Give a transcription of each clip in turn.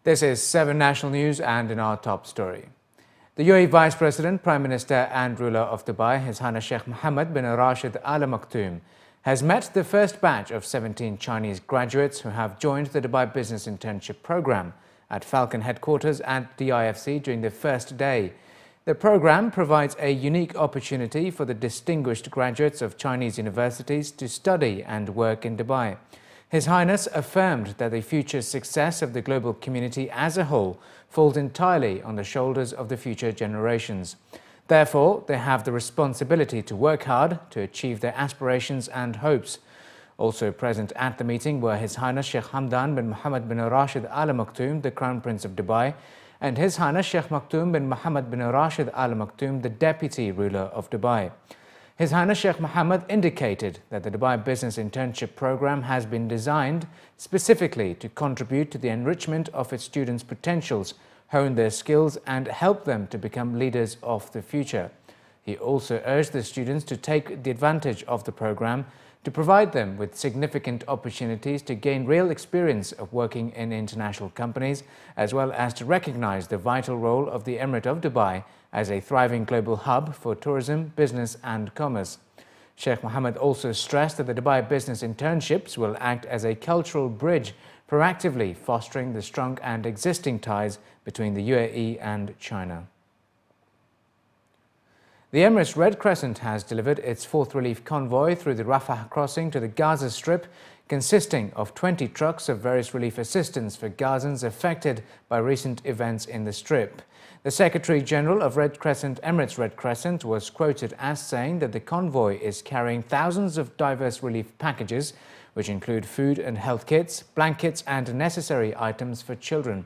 This is 7 National News, and in our top story. The UAE Vice President, Prime Minister and ruler of Dubai, His Highness Sheikh Mohammed bin Rashid Al Maktoum, has met the first batch of 17 Chinese graduates who have joined the Dubai Business Internship Program at Falcon headquarters at DIFC during the first day. The program provides a unique opportunity for the distinguished graduates of Chinese universities to study and work in Dubai. His Highness affirmed that the future success of the global community as a whole falls entirely on the shoulders of the future generations. Therefore, they have the responsibility to work hard to achieve their aspirations and hopes. Also present at the meeting were His Highness Sheikh Hamdan bin Mohammed bin Rashid Al Maktoum, the Crown Prince of Dubai, and His Highness Sheikh Maktoum bin Mohammed bin Rashid Al Maktoum, the Deputy Ruler of Dubai. His Highness Sheikh Mohammed indicated that the Dubai Business Internship Program has been designed specifically to contribute to the enrichment of its students' potentials, hone their skills and help them to become leaders of the future. He also urged the students to take the advantage of the program to provide them with significant opportunities to gain real experience of working in international companies, as well as to recognize the vital role of the Emirate of Dubai as a thriving global hub for tourism, business and commerce. Sheikh Mohammed also stressed that the Dubai Business Internships will act as a cultural bridge, proactively fostering the strong and existing ties between the UAE and China. The Emirates Red Crescent has delivered its fourth relief convoy through the Rafah crossing to the Gaza Strip, consisting of 20 trucks of various relief assistance for Gazans affected by recent events in the Strip. The Secretary-General of Emirates Red Crescent was quoted as saying that the convoy is carrying thousands of diverse relief packages, which include food and health kits, blankets and necessary items for children.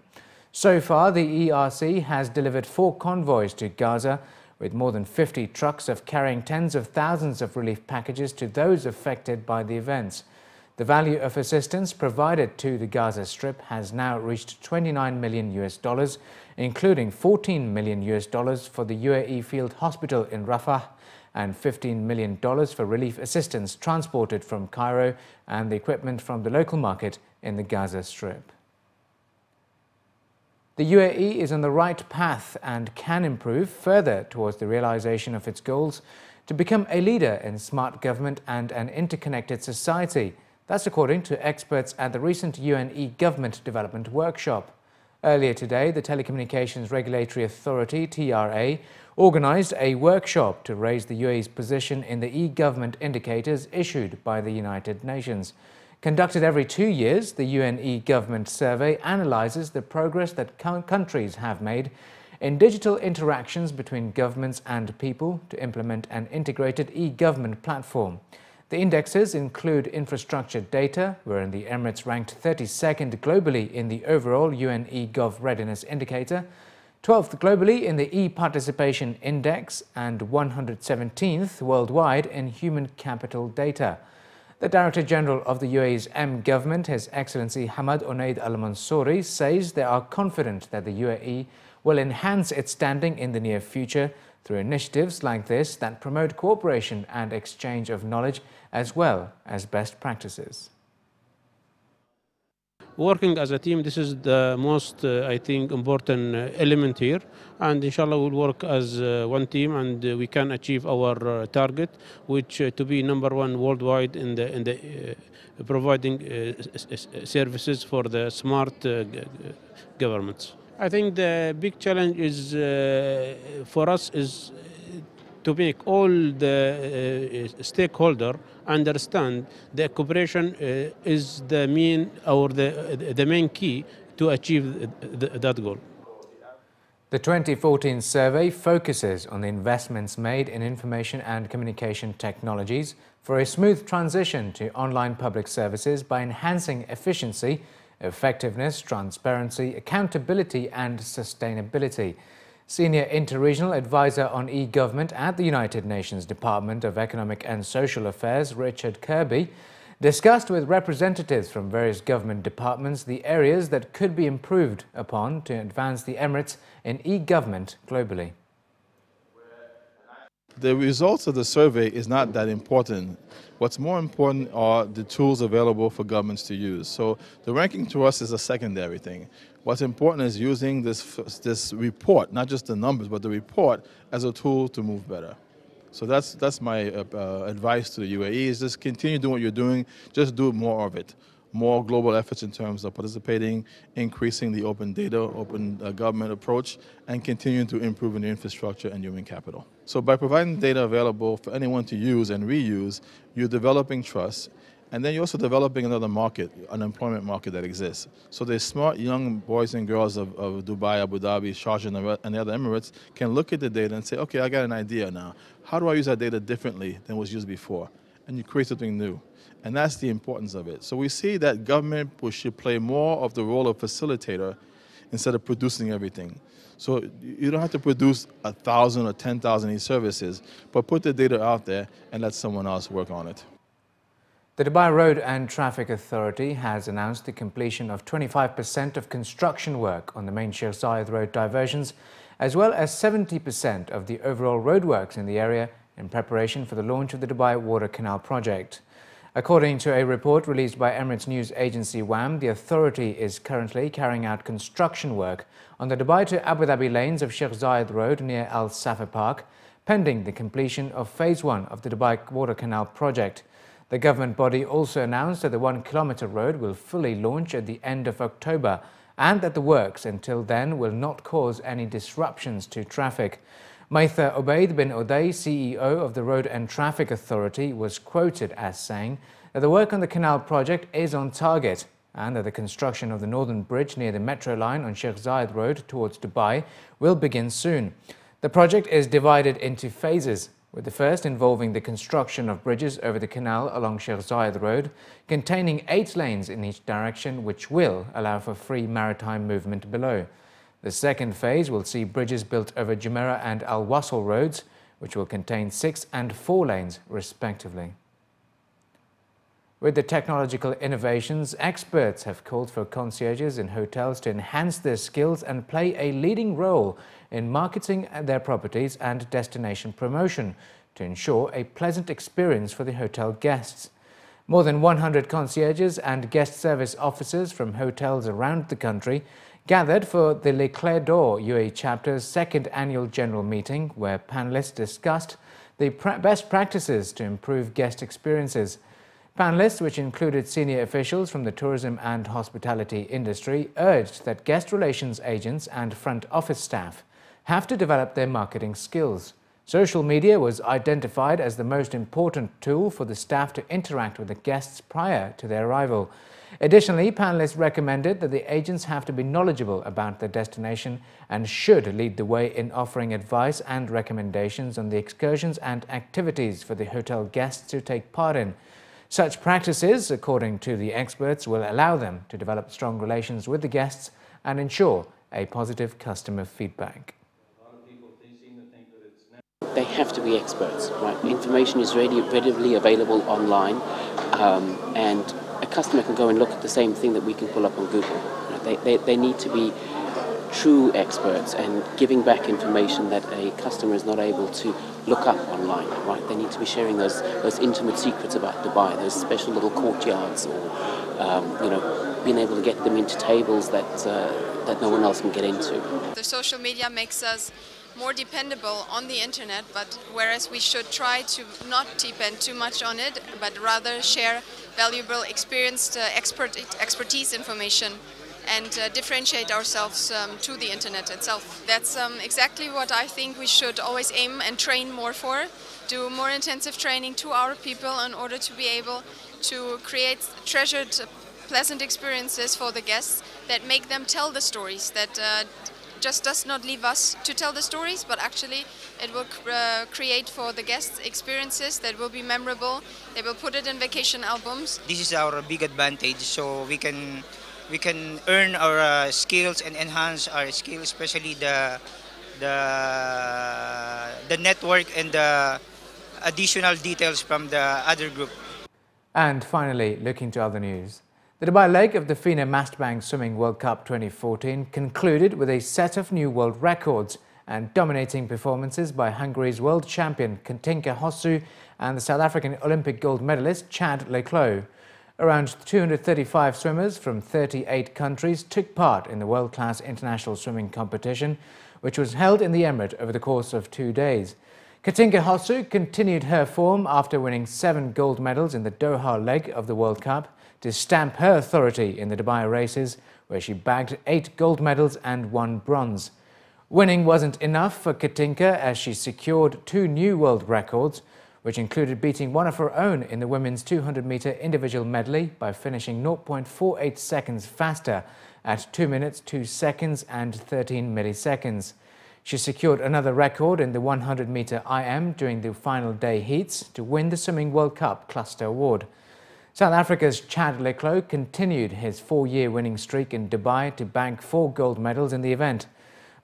So far, the ERC has delivered 4 convoys to Gaza, with more than 50 trucks carrying tens of thousands of relief packages to those affected by the events. The value of assistance provided to the Gaza Strip has now reached $29 million, including $14 million for the UAE Field Hospital in Rafah and $15 million for relief assistance transported from Cairo and the equipment from the local market in the Gaza Strip. The UAE is on the right path and can improve further towards the realization of its goals to become a leader in smart government and an interconnected society. That's according to experts at the recent UNE Government Development Workshop. Earlier today, the Telecommunications Regulatory Authority, TRA, organized a workshop to raise the UAE's position in the e-government indicators issued by the United Nations. Conducted every 2 years, the UNE Government Survey analyzes the progress that countries have made in digital interactions between governments and people to implement an integrated e-government platform. The indexes include infrastructure data, wherein the Emirates ranked 32nd globally in the overall UNE Gov Readiness Indicator, 12th globally in the e-Participation Index, and 117th worldwide in human capital data. The Director General of the UAE's government, His Excellency Hamad Oneid Al Mansouri, says they are confident that the UAE will enhance its standing in the near future through initiatives like this that promote cooperation and exchange of knowledge as well as best practices. Working as a team, this is the most, I think, important element here. And inshallah, we'll work as one team and we can achieve our target, which to be #1 worldwide in the providing services for the smart governments. I think the big challenge is for us is to make all the stakeholders understand that cooperation is the main key to achieve that goal. The 2014 survey focuses on the investments made in information and communication technologies for a smooth transition to online public services by enhancing efficiency, effectiveness, transparency, accountability and sustainability. Senior Interregional Advisor on E-Government at the United Nations Department of Economic and Social Affairs, Richard Kirby, discussed with representatives from various government departments the areas that could be improved upon to advance the Emirates in e-government globally. The results of the survey is not that important. What's more important are the tools available for governments to use. So the ranking to us is a secondary thing. What's important is using this report, not just the numbers, but the report as a tool to move better. So that's my advice to the UAE, is just continue doing what you're doing, just do more of it. More global efforts in terms of participating, increasing the open data, open government approach, and continuing to improve in the infrastructure and human capital. So by providing data available for anyone to use and reuse, you're developing trust, and then you're also developing another market, an employment market that exists. So the smart young boys and girls of Dubai, Abu Dhabi, Sharjah, and the other Emirates can look at the data and say, okay, I got an idea now. How do I use that data differently than was used before? And you create something new. And that's the importance of it. So we see that government should play more of the role of facilitator instead of producing everything. So you don't have to produce 1,000 or 10,000 e-services, but put the data out there and let someone else work on it. The Dubai Road and Traffic Authority has announced the completion of 25% of construction work on the main Sheikh Zayed Road diversions, as well as 70% of the overall roadworks in the area in preparation for the launch of the Dubai Water Canal project. According to a report released by Emirates news agency WAM, the authority is currently carrying out construction work on the Dubai to Abu Dhabi lanes of Sheikh Zayed Road near Al Safa Park, pending the completion of Phase 1 of the Dubai Water Canal project. The government body also announced that the 1-kilometre road will fully launch at the end of October and that the works until then will not cause any disruptions to traffic. Maitha Obaid bin Uday, CEO of the Road and Traffic Authority, was quoted as saying that the work on the canal project is on target and that the construction of the northern bridge near the metro line on Sheikh Zayed Road towards Dubai will begin soon. The project is divided into phases, with the first involving the construction of bridges over the canal along Sheikh Zayed Road, containing 8 lanes in each direction, which will allow for free maritime movement below. The second phase will see bridges built over Jumeirah and Al Wasl roads, which will contain 6 and 4 lanes respectively. With the technological innovations, experts have called for concierges in hotels to enhance their skills and play a leading role in marketing their properties and destination promotion to ensure a pleasant experience for the hotel guests. More than 100 concierges and guest service officers from hotels around the country gathered for the Les Clefs UAE chapter's 2nd annual general meeting, where panelists discussed the best practices to improve guest experiences. Panelists, which included senior officials from the tourism and hospitality industry, urged that guest relations agents and front office staff have to develop their marketing skills. Social media was identified as the most important tool for the staff to interact with the guests prior to their arrival. Additionally, panelists recommended that the agents have to be knowledgeable about their destination and should lead the way in offering advice and recommendations on the excursions and activities for the hotel guests to take part in. Such practices, according to the experts, will allow them to develop strong relations with the guests and ensure a positive customer feedback. They have to be experts, right? Information is readily available online, and a customer can go and look at the same thing that we can pull up on Google. Right? They need to be true experts and giving back information that a customer is not able to look up online, right? They need to be sharing those intimate secrets about Dubai, those special little courtyards, or being able to get them into tables that no one else can get into. The social media makes us more dependable on the internet, but whereas we should try to not depend too much on it, but rather share valuable, experienced expertise information and differentiate ourselves to the internet itself. That's exactly what I think we should always aim and train more for, do more intensive training to our people in order to be able to create treasured, pleasant experiences for the guests that make them tell the stories, that just does not leave us to tell the stories, but actually it will create for the guests experiences that will be memorable. They will put it in vacation albums. This is our big advantage, so we can earn our skills and enhance our skills, especially the network and the additional details from the other group. And finally, looking to other news. The Dubai leg of the FINA Mastbank Swimming World Cup 2014 concluded with a set of new world records and dominating performances by Hungary's world champion Katinka Hosszu and the South African Olympic gold medalist Les Clefs. Around 235 swimmers from 38 countries took part in the world-class international swimming competition, which was held in the Emirates over the course of 2 days. Katinka Hosszu continued her form after winning 7 gold medals in the Doha leg of the World Cup to stamp her authority in the Dubai races, where she bagged 8 gold medals and 1 bronze. Winning wasn't enough for Katinka as she secured 2 new world records, which included beating one of her own in the women's 200-meter individual medley by finishing 0.48 seconds faster at 2 minutes, 2 seconds and 13 milliseconds. She secured another record in the 100-meter IM during the final day heats to win the Swimming World Cup Cluster Award. South Africa's Les Clefs continued his 4-year winning streak in Dubai to bag 4 gold medals in the event.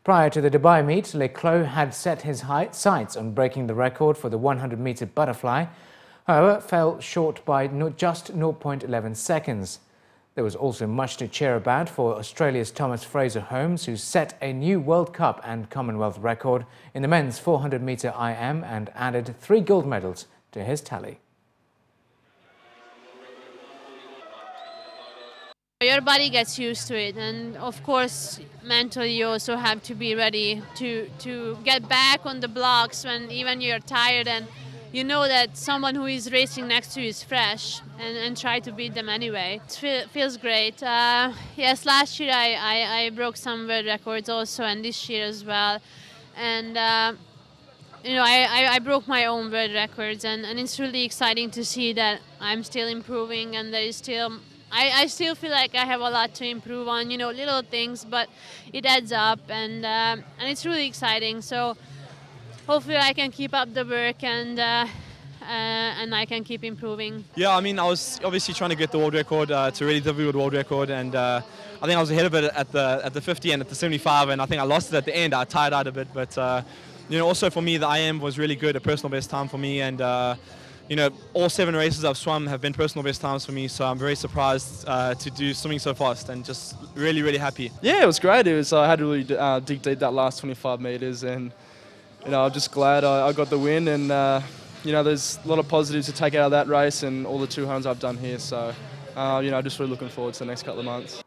Prior to the Dubai meet, Les Clefs had set his sights on breaking the record for the 100-meter butterfly, however fell short by just 0.11 seconds. There was also much to cheer about for Australia's Thomas Fraser-Holmes, who set a new World Cup and Commonwealth record in the men's 400-meter IM and added 3 gold medals to his tally. Your body gets used to it, and of course mentally you also have to be ready to get back on the blocks when even you're tired and you know that someone who is racing next to you is fresh, and try to beat them anyway. It feels great. Yes, last year I broke some world records also, and this year as well, and I broke my own world records, and it's really exciting to see that I'm still improving, and there is still I still feel like I have a lot to improve on, little things, but it adds up, and it's really exciting. So hopefully I can keep up the work and I can keep improving. Yeah, I mean, I was obviously trying to get the world record, to really difficult world record, and I think I was ahead of it at the 50 and at the 75, and I think I lost it at the end. I tired out a bit, but also for me the IM was really good, a personal best time for me, and all 7 races I've swum have been personal best times for me, so I'm very surprised to do swimming so fast and just really, really happy. Yeah, it was great. I had to really dig deep that last 25 metres, and I'm just glad I got the win, and there's a lot of positives to take out of that race and all the 200s I've done here, so just really looking forward to the next couple of months.